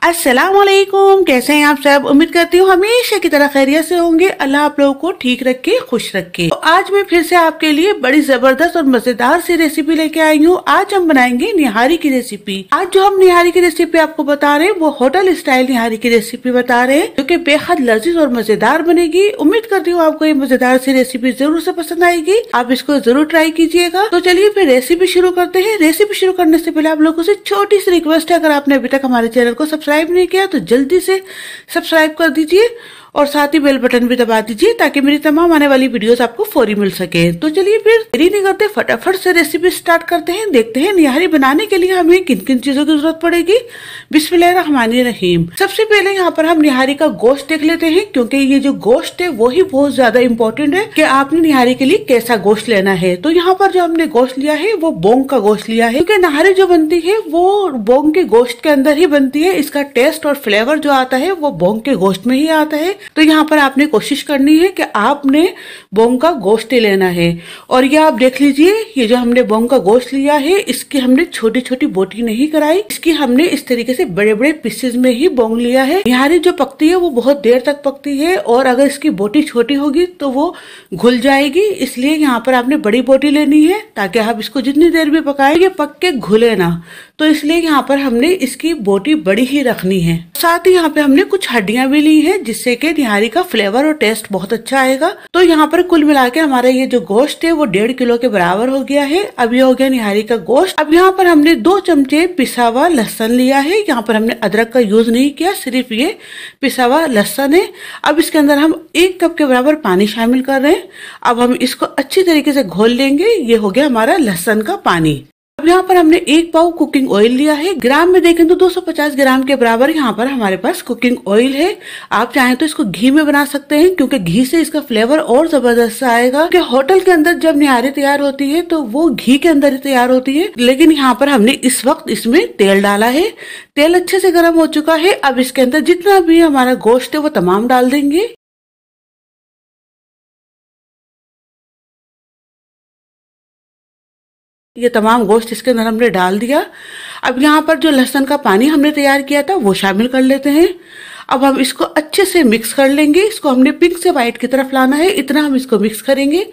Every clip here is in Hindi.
अस्सलाम वालेकुम। कैसे हैं आप सब? उम्मीद करती हूँ हमेशा की तरह खैरियत से होंगे। अल्लाह आप लोगों को ठीक रखे, खुश रखे। तो आज मैं फिर से आपके लिए बड़ी जबरदस्त और मजेदार सी रेसिपी लेके आई हूँ। आज हम बनाएंगे निहारी की रेसिपी। आज जो हम निहारी की रेसिपी आपको बता रहे हैं वो होटल स्टाइल निहारी की रेसिपी बता रहे हैं, जो कि बेहद लजीज और मजेदार बनेगी। उम्मीद करती हूँ आपको ये मजेदार सी रेसिपी जरूर से पसंद आएगी। आप इसको जरूर ट्राई कीजिएगा। तो चलिए फिर रेसिपी शुरू करते हैं। रेसिपी शुरू करने से पहले आप लोगों से छोटी सी रिक्वेस्ट है, अगर आपने अभी तक हमारे चैनल को सब्सक्राइब नहीं किया तो जल्दी से सब्सक्राइब कर दीजिए और साथ ही बेल बटन भी दबा दीजिए ताकि मेरी तमाम आने वाली वीडियोस आपको फौरी मिल सके। तो चलिए फिर देरी नहीं करते, फटाफट से रेसिपी स्टार्ट करते हैं। देखते हैं निहारी बनाने के लिए हमें किन किन चीजों की जरूरत पड़ेगी। बिस्मिल्लाहिर्रहमानिर्रहीम। सबसे पहले यहाँ पर हम निहारी का गोश्त देख लेते हैं, क्योंकि ये जो गोश्त है वो ही बहुत ज्यादा इम्पोर्टेंट है कि आपने निहारी के लिए कैसा गोश्त लेना है। तो यहाँ पर जो हमने गोश्त लिया है वो बोंग का गोश्त लिया है, क्योंकि निहारी जो बनती है वो बोंग के गोश्त के अंदर ही बनती है। इसका टेस्ट और फ्लेवर जो आता है वो बोंग के गोश्त में ही आता है। तो यहाँ पर आपने कोशिश करनी है कि आपने बोंग का गोश्त ही लेना है। और ये आप देख लीजिए, ये जो हमने बोंग का गोश्त लिया है इसकी हमने छोटी छोटी बोटी नहीं कराई, इसकी हमने इस तरीके से बड़े बड़े पीसेज में ही बोंग लिया है। निहारी जो पकती है वो बहुत देर तक पकती है, और अगर इसकी बोटी छोटी होगी तो वो घुल जाएगी। इसलिए यहाँ पर आपने बड़ी बोटी लेनी है ताकि आप इसको जितनी देर भी पकाए ये पक के घुले ना। तो इसलिए यहाँ पर हमने इसकी बोटी बड़ी ही रखनी है। साथ ही यहाँ पे हमने कुछ हड्डियां भी ली है, जिससे कि निहारी का फ्लेवर और टेस्ट बहुत अच्छा आएगा। तो यहाँ पर कुल मिला के हमारा ये जो गोश्त है वो 1.5 किलो के बराबर हो गया है। अब ये हो गया निहारी का गोश्त। अब यहाँ पर हमने 2 चमचे पिसा हुआ लहसुन लिया है। यहाँ पर हमने अदरक का यूज नहीं किया, सिर्फ ये पिसा हुआ लहसुन है। अब इसके अंदर हम 1 कप के बराबर पानी शामिल कर रहे हैं। अब हम इसको अच्छी तरीके से घोल लेंगे। ये हो गया हमारा लहसुन का पानी। अब यहाँ पर हमने 1 पाव कुकिंग ऑयल लिया है। ग्राम में देखें तो 250 ग्राम के बराबर यहाँ पर हमारे पास कुकिंग ऑयल है। आप चाहें तो इसको घी में बना सकते हैं, क्योंकि घी से इसका फ्लेवर और जबरदस्त आएगा। कि होटल के अंदर जब निहारी तैयार होती है तो वो घी के अंदर ही तैयार होती है, लेकिन यहाँ पर हमने इस वक्त इसमें तेल डाला है। तेल अच्छे से गर्म हो चुका है। अब इसके अंदर जितना भी हमारा गोश्त है वो तमाम डाल देंगे। ये तमाम गोश्त इसके अंदर हमने डाल दिया। अब यहाँ पर जो लहसुन का पानी हमने तैयार किया था वो शामिल कर लेते हैं। अब हम इसको अच्छे से मिक्स कर लेंगे। इसको हमने पिंक से व्हाइट की तरफ लाना है, इतना हम इसको मिक्स करेंगे।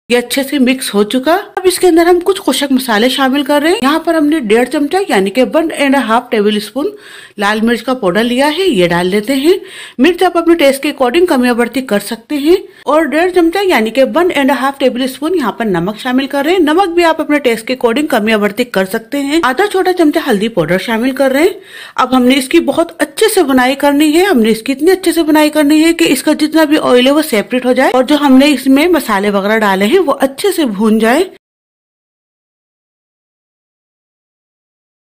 ये अच्छे से मिक्स हो चुका। अब इसके अंदर हम कुछ खुशक मसाले शामिल कर रहे हैं। यहाँ पर हमने 1.5 चमचा यानी कि 1.5 टेबल स्पून लाल मिर्च का पाउडर लिया है, ये डाल लेते हैं। मिर्च आप अपने टेस्ट के अकॉर्डिंग कमी या बढ़ती कर सकते हैं। और 1.5 चमचा यानी कि 1.5 टेबल स्पून यहाँ पर नमक शामिल कर रहे हैं। नमक भी आप अपने टेस्ट के अकॉर्डिंग कमी या बढ़ती कर सकते हैं। आधा छोटा चमचा हल्दी पाउडर शामिल कर रहे हैं। अब हमने इसकी बहुत अच्छे से बुनाई करनी है। हमने इसकी इतनी अच्छे से बुनाई करनी है कि इसका जितना भी ऑयल है वो सेपरेट हो जाए, और जो हमने इसमें मसाले वगैरह डाले हैं वो अच्छे से भून जाए।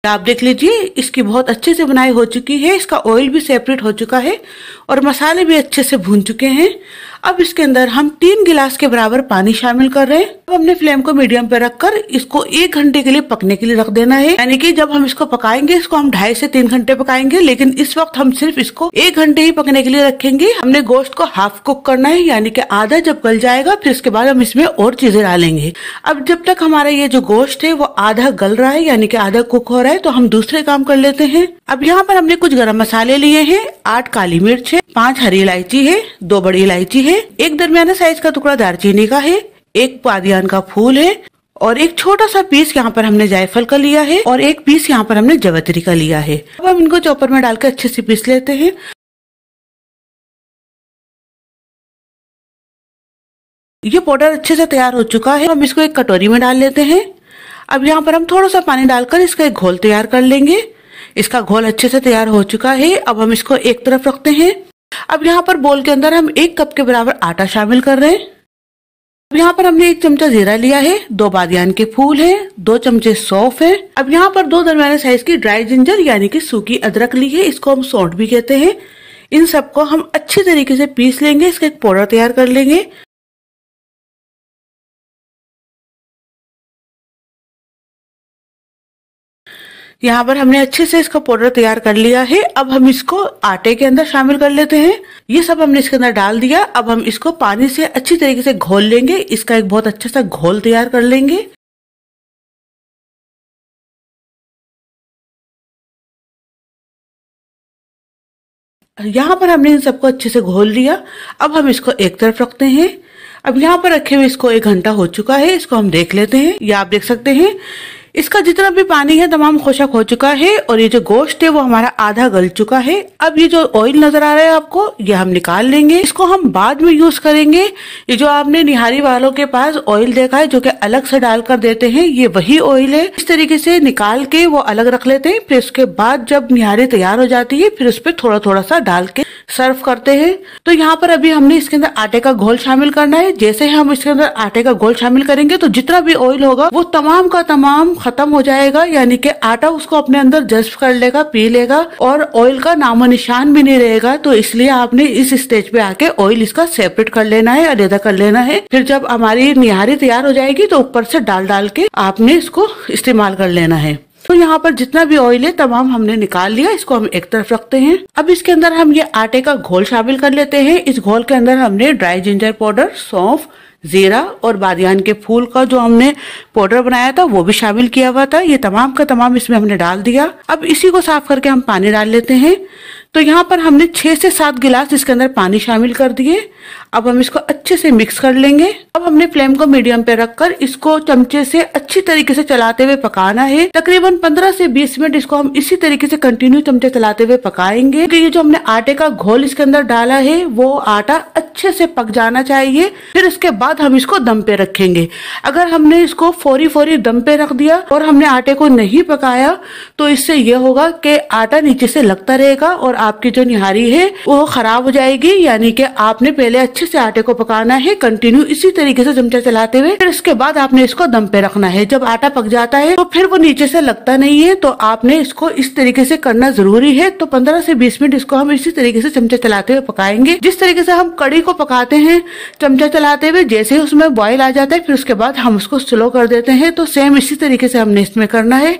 आप देख लीजिए, इसकी बहुत अच्छे से बुनाई हो चुकी है। इसका ऑयल भी सेपरेट हो चुका है और मसाले भी अच्छे से भून चुके हैं। अब इसके अंदर हम 3 गिलास के बराबर पानी शामिल कर रहे हैं। अब हमने फ्लेम को मीडियम पे रखकर इसको 1 घंटे के लिए पकने के लिए रख देना है। यानी कि जब हम इसको पकाएंगे इसको हम 2.5 से 3 घंटे पकाएंगे, लेकिन इस वक्त हम सिर्फ इसको 1 घंटे ही पकने के लिए रखेंगे। हमने गोश्त को हाफ कुक करना है, यानी कि आधा जब गल जाएगा फिर उसके बाद हम इसमें और चीजें डालेंगे। अब जब तक हमारा ये जो गोश्त है वो आधा गल रहा है, यानी कि आधा कुक हो रहा है, तो हम दूसरे काम कर लेते हैं। अब यहाँ पर हमने कुछ गरम मसाले लिए हैं। 8 काली मिर्च है, 5 हरी इलायची है, 2 बड़ी इलायची है, 1 दरमियाना साइज का टुकड़ा दालचीनी का है, 1 बादियान का फूल है, और 1 छोटा सा पीस यहाँ पर हमने जायफल का लिया है, और 1 पीस यहाँ पर हमने जवित्री का लिया है। अब हम इनको चॉपर में डालकर अच्छे से पीस लेते हैं। ये पाउडर अच्छे से तैयार हो चुका है। हम इसको एक कटोरी में डाल लेते हैं। अब यहाँ पर हम थोड़ा सा पानी डालकर इसका एक घोल तैयार कर लेंगे। इसका घोल अच्छे से तैयार हो चुका है। अब हम इसको एक तरफ रखते हैं। अब यहाँ पर बोल के अंदर हम 1 कप के बराबर आटा शामिल कर रहे हैं। अब यहाँ पर हमने 1 चमचा जीरा लिया है, 2 बादियान के फूल हैं, 2 चमचे सौंफ है। अब यहाँ पर 2 दरमियाने साइज की ड्राई जिंजर यानी कि सूखी अदरक ली है, इसको हम सौंठ भी कहते हैं। इन सबको हम अच्छी तरीके से पीस लेंगे, इसका एक पाउडर तैयार कर लेंगे। यहाँ पर हमने अच्छे से इसका पाउडर तैयार कर लिया है। अब हम इसको आटे के अंदर शामिल कर लेते हैं। ये सब हमने इसके अंदर डाल दिया। अब हम इसको पानी से अच्छी तरीके से घोल लेंगे। इसका एक बहुत अच्छा सा घोल तैयार कर लेंगे। यहाँ पर हमने इन सबको अच्छे से घोल लिया। अब हम इसको एक तरफ रखते हैं। अब यहाँ पर रखे हुए इसको 1 घंटा हो चुका है। इसको हम देख लेते हैं। ये आप देख सकते हैं इसका जितना भी पानी है तमाम खुशक हो चुका है और ये जो गोश्त है वो हमारा आधा गल चुका है। अब ये जो ऑयल नजर आ रहा है आपको, ये हम निकाल लेंगे। इसको हम बाद में यूज करेंगे। ये जो आपने निहारी वालों के पास ऑयल देखा है जो कि अलग से डालकर देते हैं, ये वही ऑयल है। इस तरीके से निकाल के वो अलग रख लेते हैं। फिर उसके बाद जब निहारी तैयार हो जाती है फिर उस पर थोड़ा थोड़ा सा डाल के सर्व करते हैं। तो यहाँ पर अभी हमने इसके अंदर आटे का घोल शामिल करना है। जैसे हम इसके अंदर आटे का घोल शामिल करेंगे तो जितना भी ऑयल होगा वो तमाम का तमाम खत्म हो जाएगा, यानी कि आटा उसको अपने अंदर जज्ब कर लेगा, पी लेगा और ऑयल का नामो निशान भी नहीं रहेगा। तो इसलिए आपने इस स्टेज पे आके ऑयल इसका सेपरेट कर लेना है, अलग कर लेना है। फिर जब हमारी निहारी तैयार हो जाएगी तो ऊपर से डाल डाल के आपने इसको इस्तेमाल कर लेना है। तो यहाँ पर जितना भी ऑयल है तमाम हमने निकाल लिया। इसको हम एक तरफ रखते हैं। अब इसके अंदर हम ये आटे का घोल शामिल कर लेते हैं। इस घोल के अंदर हमने ड्राई जिंजर पाउडर, सौंफ, जीरा और बादियान के फूल का जो हमने पाउडर बनाया था वो भी शामिल किया हुआ था। ये तमाम का तमाम इसमें हमने डाल दिया। अब इसी को साफ करके हम पानी डाल लेते हैं। तो यहाँ पर हमने 6 से 7 गिलास इसके अंदर पानी शामिल कर दिए। अब हम इसको अच्छे से मिक्स कर लेंगे। अब हमने फ्लेम को मीडियम पे रखकर इसको चमचे से अच्छी तरीके से चलाते हुए पकाना है। तकरीबन 15 से 20 मिनट इसको हम इसी तरीके से कंटिन्यू चमचे चलाते हुए पकाएंगे। क्योंकि ये जो हमने आटे का घोल इसके अंदर डाला है वो आटा अच्छे से पक जाना चाहिए। फिर इसके बाद हम इसको दम पे रखेंगे। अगर हमने इसको फौरी फौरी दम पे रख दिया और हमने आटे को नहीं पकाया तो इससे यह होगा कि आटा नीचे से लगता रहेगा और आपकी जो निहारी है वो खराब हो जाएगी। यानी कि आपने पहले अच्छे से आटे को पकाना है, कंटिन्यू इसी तरीके से चमचा चलाते हुए। फिर इसके बाद आपने इसको दम पे रखना है। जब आटा पक जाता है तो फिर वो नीचे से लगता नहीं है, तो आपने इसको इस तरीके से करना जरूरी है। तो 15 से 20 मिनट इसको हम इसी तरीके से चमचा चलाते हुए पकाएंगे। जिस तरीके से हम कड़ी को पकाते हैं चमचा चलाते हुए, जैसे ही उसमें बॉयल आ जाता है फिर उसके बाद हम उसको स्लो कर देते हैं। तो सेम इसी तरीके से हमने इसमें करना है।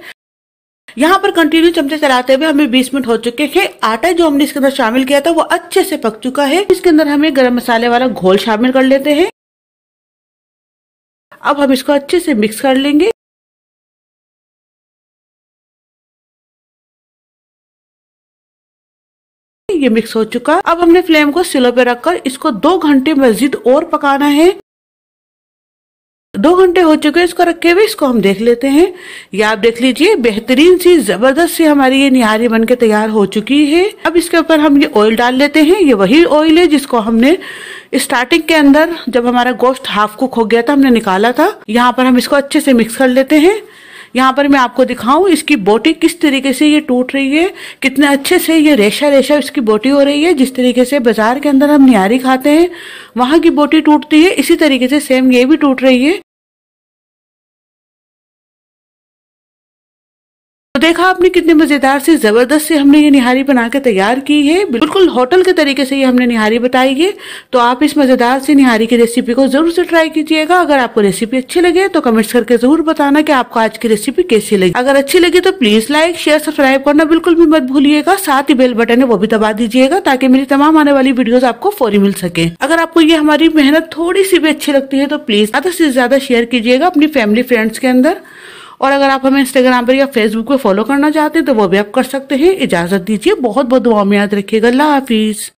यहाँ पर कंटिन्यू चमचे चलाते हुए हमें 20 मिनट हो चुके हैं। आटा जो हमने इसके अंदर शामिल किया था वो अच्छे से पक चुका है। इसके अंदर हमें गरम मसाले वाला घोल शामिल कर लेते हैं। अब हम इसको अच्छे से मिक्स कर लेंगे। ये मिक्स हो चुका। अब हमने फ्लेम को स्लो पे रखकर इसको 2 घंटे मजीद और पकाना है। 2 घंटे हो चुके हैं इसको रखे हुए। इसको हम देख लेते हैं। ये आप देख लीजिए बेहतरीन सी जबरदस्त सी हमारी ये निहारी बनके तैयार हो चुकी है। अब इसके ऊपर हम ये ऑयल डाल लेते हैं। ये वही ऑयल है जिसको हमने स्टार्टिंग के अंदर जब हमारा गोश्त हाफ कुक हो गया था हमने निकाला था। यहाँ पर हम इसको अच्छे से मिक्स कर लेते हैं। यहाँ पर मैं आपको दिखाऊं इसकी बोटी किस तरीके से ये टूट रही है, कितने अच्छे से ये रेशा रेशा इसकी बोटी हो रही है। जिस तरीके से बाजार के अंदर हम निहारी खाते हैं वहां की बोटी टूटती है, इसी तरीके से सेम ये भी टूट रही है। तो देखा आपने कितनी मजेदार सी जबरदस्त से हमने ये निहारी बना के तैयार की है। बिल्कुल होटल के तरीके से ये हमने निहारी बताई है। तो आप इस मजेदार सी निहारी की रेसिपी को जरूर से ट्राई कीजिएगा। अगर आपको रेसिपी अच्छी लगे तो कमेंट्स करके जरूर बताना कि आपको आज की रेसिपी कैसी लगी। अगर अच्छी लगी तो प्लीज लाइक, शेयर, सब्सक्राइब करना बिल्कुल भी मत भूलिएगा। साथ ही बेल बटन है वो भी दबा दीजिएगा ताकि मेरी तमाम आने वाली वीडियोस आपको फौरी मिल सके। अगर आपको ये हमारी मेहनत थोड़ी सी भी अच्छी लगती है तो प्लीज ज्यादा से ज्यादा शेयर कीजिएगा अपनी फैमिली फ्रेंड्स के अंदर। और अगर आप हमें इंस्टाग्राम पर या फेसबुक पे फॉलो करना चाहते हैं तो वो भी आप कर सकते हैं। इजाजत दीजिए। बहुत बहुत दुआ में याद रखिएगा। अल्लाह हाफिज।